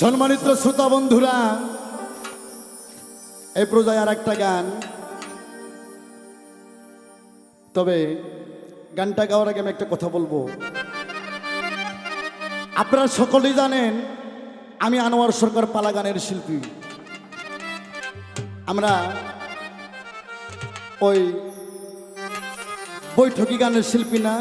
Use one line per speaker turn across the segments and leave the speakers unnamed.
সম্মানিত শ্রোতা বন্ধুরা, এই পর্যায়ে আর একটা গান, তবে গানটা গাওয়ার আগে আমি একটা কথা বলবো। আপনারা সকলেই জানেন আমি আনোয়ার সরকার পালা গানের শিল্পী। আমরা ওই বৈঠকি গানের শিল্পী না,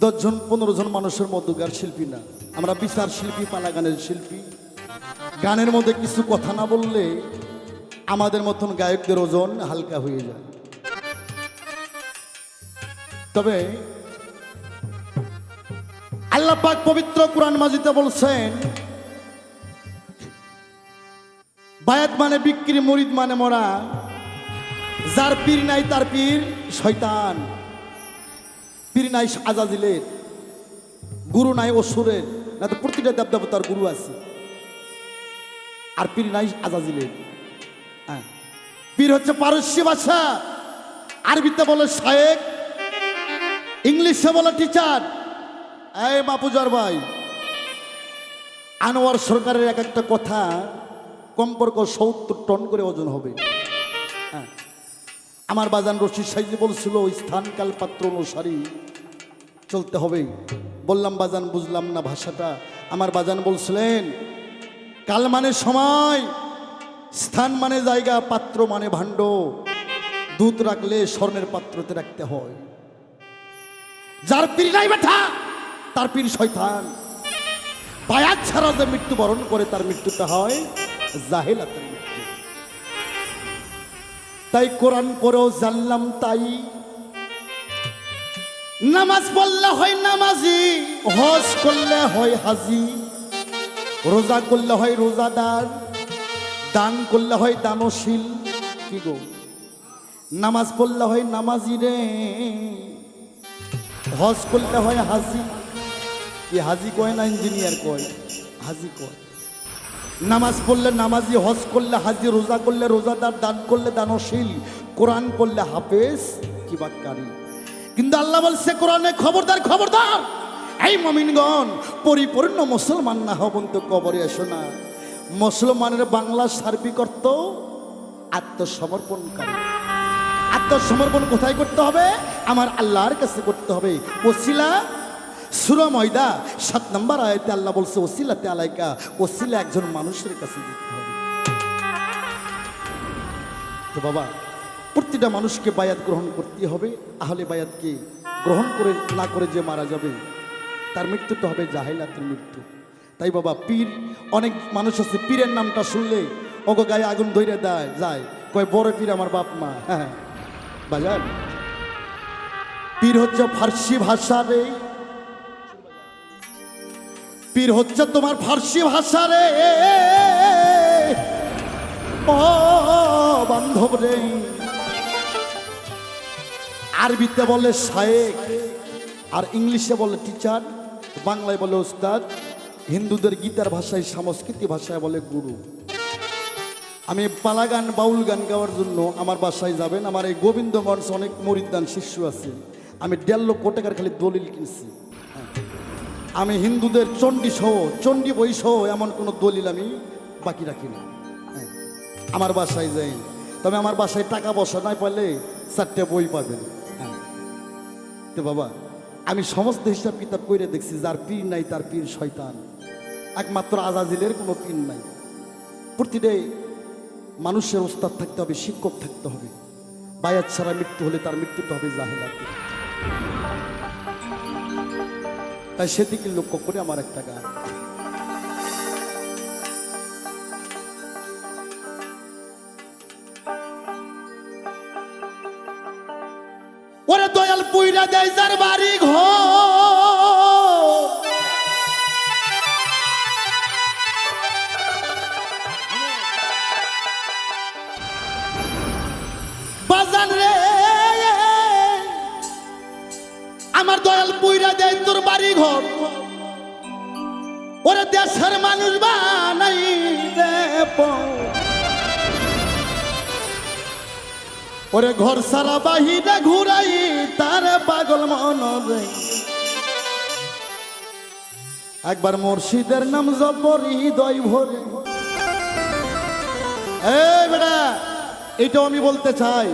10 জন 15 জন মানুষের মধ্যকার শিল্পী না, আমরা বিচার শিল্পী, পালা গানের শিল্পী। গানের মধ্যে কিছু কথা না বললে আমাদের মতন গায়কদের ওজন হালকা হয়ে যায়। তবে আল্লাহ পাক পবিত্র কুরআন মাজিদে বলছেন, বায়াত মানে বিক্রি, মুরিদ মানে মরা, যার পীর নাই তার পীর শয়তান। পীর নাই আজাজিলের, গুরু নাই অসুরের, না তো প্রতিটা দেবদেবতার গুরু আছে, আর পীর নাই আজাজিলের। পীর হচ্ছে পারস্য ভাষা, আরবিতে বলে শায়েক, ইংলিশে বলে টিচার। এই মাপুজার ভাই, আনোয়ার সরকারের এক একটা কথা কমপক্ষ 70 টন করে ওজন হবে। আমার বাজান রশিদ সাইজি বলছিল স্থান কাল পাত্র অনুসারী চলতে হবে। বললাম বাজান বুঝলাম না ভাষাটা। আমার বাজান বলছিলেন কাল মানে সময়, স্থান মানে জায়গা, পাত্র মানে ভাণ্ড। দুধ রাখলে স্বর্ণের পাত্রতে রাখতে হয়। যার পীর নাই বেঠা তার পীর শয়তান। বায়াত ছাড়া যে মৃত্যুবরণ করে তার মৃত্যুটা হয় জাহেলাতের মৃত্যু। তাই কোরআন পড়েও জানলাম, তাই নামাজ পড়লে হয় নামাজি, হজ করলে হয় হাজি, রোজা করলে হয় রোজাদার, দান করলে হয় দানশীল। কি গো, নামাজ পড়লে হয় নামাজি রে, হজ করলে হয় হাজি। কি হাজি কয় না ইঞ্জিনিয়ার কয়? হাজি কয়। নামাজ পড়লে নামাজি, হজ করলে হাজি, রোজা করলে রোজাদার, দান করলে দানশীল, কোরআন পড়লে হাফেজ কি বাক্কারি। কিন্তু আল্লাহ বলছে কোরআনে, খবরদার খবরদার, এই মুমিনগণ পরিপূর্ণ মুসলমান না হবেন তো কবরে এসো না। মুসলমানের বাংলা সার্বিক অর্থ আত্মসমর্পণকারী। আত্মসমর্পণ কোথায় করতে হবে? আমার আল্লাহর কাছে করতে হবে। ওসিলা সূরা মাইদা 7 নম্বর আয়াতে আল্লাহ বলছে ওসিলাতে আলাইকা, ওসিলা একজন মানুষের কাছে দিতে হবে। তো বাবা, প্রতিটা মানুষকে বায়াত গ্রহণ করতে হবে। আহলে বায়াতকে গ্রহণ করে না করে যে মারা যাবে তার মৃত্যুটা হবে জাহেলাতের মৃত্যু। তাই বাবা, পীর, অনেক মানুষ আছে পীরের নামটা শুনলে ওগো গায়ে আগুন ধরে দেয় যায়, কয় বড় পীর আমার বাপ মা। হ্যাঁ বাজার, পীর হচ্ছে ফার্সি ভাষা রে, পীর হচ্ছে তোমার ফার্সি ভাষা রে ও বান্ধব রে। আরবিতে বলে শায়েক, আর ইংলিশে বলে টিচার, বাংলায় বলে ওস্তাদ, হিন্দুদের গীতার ভাষায়, সংস্কৃতি ভাষায় বলে গুরু। আমি পালা গান, বাউল গান গাওয়ার জন্য আমার বাসায় যাবেন, আমার এই গোবিন্দগঞ্জ অনেক মরিদান শিষ্য আছে। আমি 1.5 লক্ষ টাকার খালি দলিল কিনছি। আমি হিন্দুদের চণ্ডী সহ, চণ্ডী বই সহ এমন কোনো দলিল আমি বাকি রাখি না। আমার বাসায় যাই, তবে আমার বাসায় টাকা পয়সা নাই পারলে 4টে বই পাবেন। তো বাবা, আমি সমস্ত হিসাব কিতাব করে দেখছি, যার পীর নাই তার পীর শয়তান। একমাত্র আজাজিলের কোনো পীর নাই। প্রতিটা মানুষের ওস্তাদ থাকতে হবে, শিক্ষক থাকতে হবে। বায়াত ছাড়া মৃত্যু হলে তার মৃত্যুটা হবে জাহেলাতে। তাই সেদিকে লক্ষ্য করে আমার একটা গান। ওরে দয়াল পুইরা দেয় যার বাড়ি ঘর, বাজান রে আমার দয়াল পুইরা দেয় তোর বাড়ি ঘর। ওরে দেশের মানুষ বানাই রে, ওরে ঘর সারা বাহিরে ঘুরাই তার পাগল মন রে। একবার মুর্শিদের নাম জপ হৃদয় ভরে। এই বেটা, এটাও আমি বলতে চাই,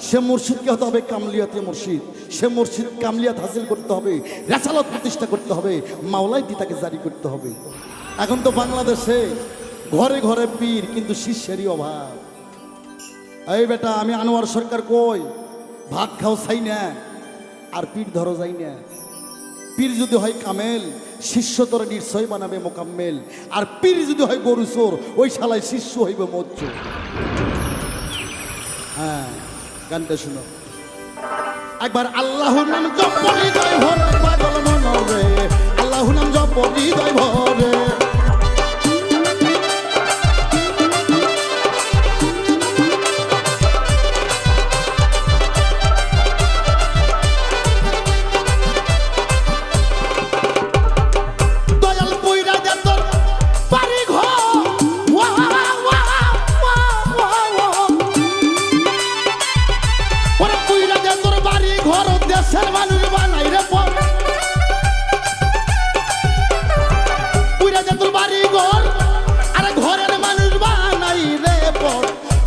সে মুর্শিদকে হতে হবে কামলিয়াতে মুর্শিদ। সে মুর্শিদ কামলিয়াত হাসিল করতে হবে, রেসালত প্রতিষ্ঠা করতে হবে, মাওলাইতি তাকে জারি করতে হবে। এখন তো বাংলাদেশে ঘরে ঘরে পীর, কিন্তু শিষ্যেরই অভাব। এই বেটা, আমি আনোয়ার সরকার কই, ভাত খাও চাই না, আর পীর ধরো যাই না। পীর যদি হয় কামেল, শিষ্য তোর নিশ্চয় বানাবে মোকাম্মেল। আর পীর যদি হয় গরু চোর, ওই শালায় শিষ্য হইবে মোচ্চ। হ্যাঁ, গানটা শুনো একবার। আল্লাহর নাম জপ হৃদয় ভরে, পাগল মন রে, আল্লাহর নাম জপ হৃদয় ভরে।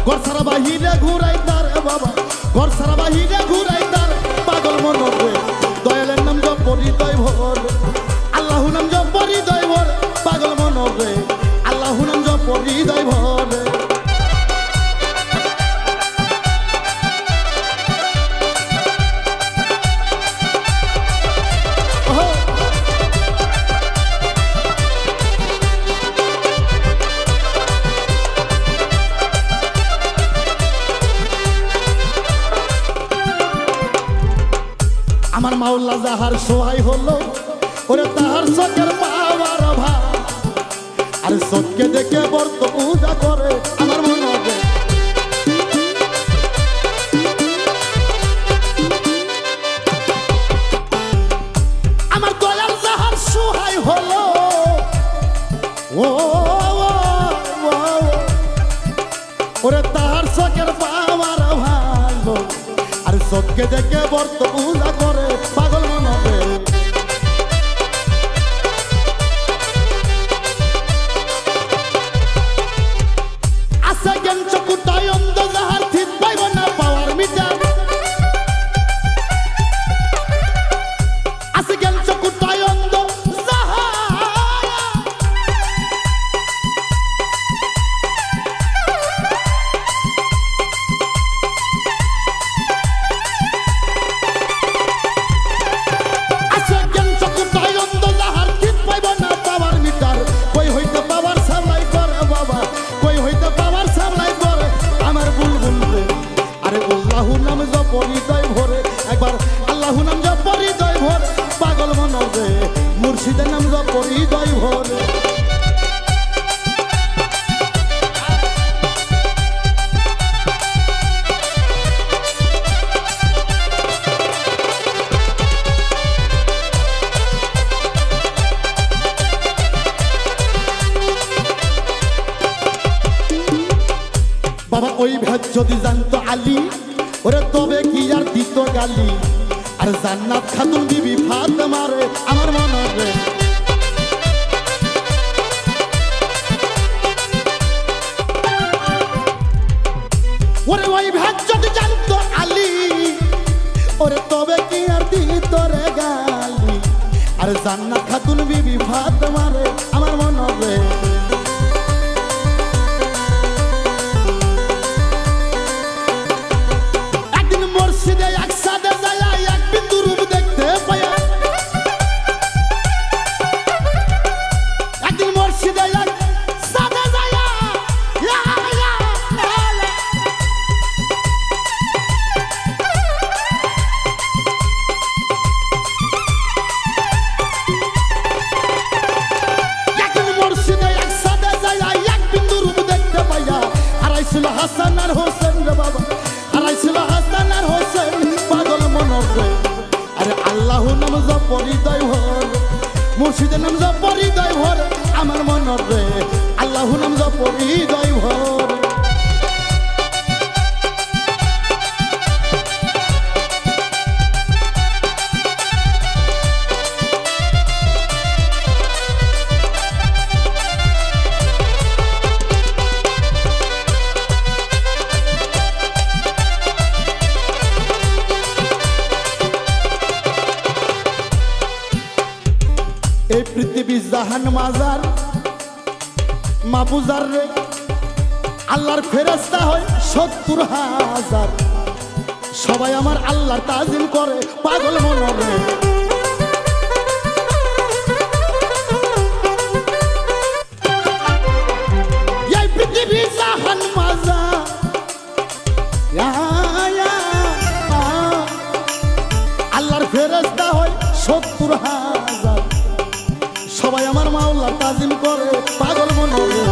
ঘর সারা বাহিরে ঘুরাই তার বাবা, ঘর সারা বাহিরে ঘুরাই তার, পাগল মন রে, দয়ালের নাম জপ হৃদয় ভর, আল্লাহু নাম জপ হৃদয় ভর, পাগল মন রে, আল্লাহু নাম জপ হৃদয় ভর। আমার মাওলা যাহার সহায় হলো, ওরে তাহার চোখের পাওয়ার ভাব, আর চোখকে দেখে বর্ত পূজা করে আমার মনে হবে। আমার দয়াল যাহার সহায় হলো, ও ওরে তাহার চোখের পাওয়ার ভালো, আর চোখকে দেখে বর্ত পূজা করে পাগল মন হবে। আছে জ্ঞান চকুটায় অন্ধ, যাহার ঠিক পাইব না পাওয়ার মিটার। আছে জ্ঞান চকুটায় অন্ধ, মুর্শিদের নাম জপ হৃদয় ভরে। বাবা ওই ভেদ যদি জানতো আলী, ওরে তবে কি আর দিত গালি, আর জান্নাত খাতুন বিবি ফাতেমারে আমার মনে রে। ওরে ওই ভেদ যদি জানতো আলী, ওরে তবে কি আর দিত রে গালি, আর জান্নাত খাতুন বিবি ফাতেমারে আমার মনে রে। একদিন মুর্শিদে একসাথে যায়, এক বিন্দু রূপ দেখতে পায়া, একদিন মুর্শিদে একসাথে যায়, একদিন মুর্শিদে একসাথে যায়, এক বিন্দু রূপ দেখতে পায়া, হারাইছিল হাসান আর হোসেন রে বাবা, হারাইছিল হাসান আর হোসেন, পাগল মন রে। আরে আল্লাহু নাম জপ হৃদয় ভর, মুর্শিদের নাম জপ হৃদয় ভর, আমার মন রে, আল্লাহু নাম জপ হৃদয় ভর। এই পৃথিবী জাহান মাজার মাবুজার রে আল্লাহর ফেরেশতা হয় ৭০,০০০। সবাই আমার আল্লাহর তাজিম করে পাগল মনরে। এই পৃথিবী জাহান মাজার আল্লাহর ফেরেশতা হয় ৭০,০০০। সবাই আমার মাওলার তাজিম করে পাগল মনরে।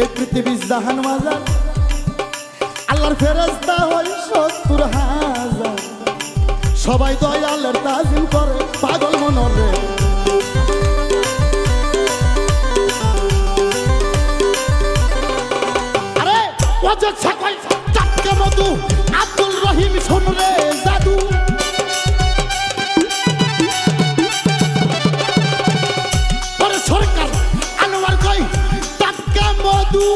এই পৃথিবী জাহান মাজার আল্লাহর ফেরেশতা হয় ৭০,০০০। সবাই দয়ালের তাজিম করে পাগল মনরে। আরে অযোধ্যা কই চাটকে মধু আব্দুল রহিম শোন রে জাদু। পরে সরকার আনোয়ার কই টাটকা মধু।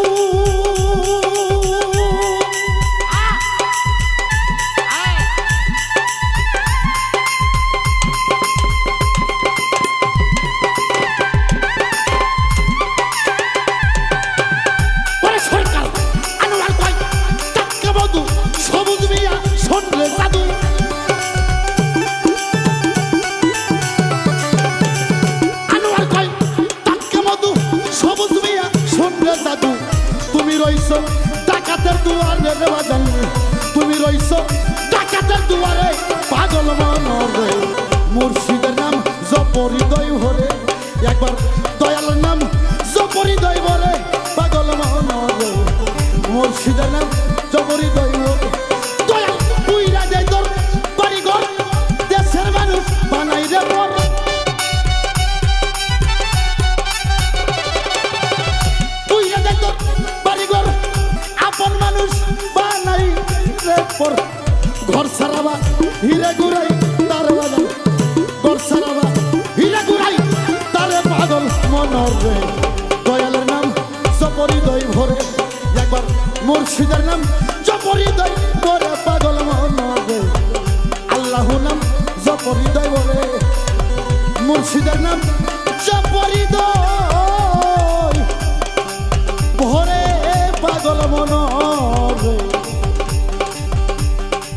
তুমি রইছো ডাকাতের দুয়ারে রে বাজান, তুমি রইছো ডাকাতের দুয়ারে পাগল মনরে। মুর্শিদের নাম জপহৃদয় ভরে, একবার দয়ালের নাম জপহৃদয় ভরে পাগল মনরে। মুর্শিদের নাম জপহৃদয় ভরে দয়াল পুইরা দেয় তোর বাড়িঘর, দেশের মানুষ বানাই রে পর। ঘর সারাবা হিরে গুড়াই তার বাজান, ঘর সারাবা হিরে গুড়াই তারে পাগল মনরে। দয়ালের নাম জপহৃদয় ভরে, একবার মুর্শিদের নাম জপহৃদয় ভরে পাগল মনরে। আল্লাহ নাম জপহৃদয় ভরে, মুর্শিদের নাম জপহৃদয় ভরে পাগল মনরে।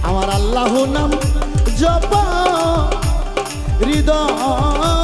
আমার আল্লাহ নাম জপ হৃদয়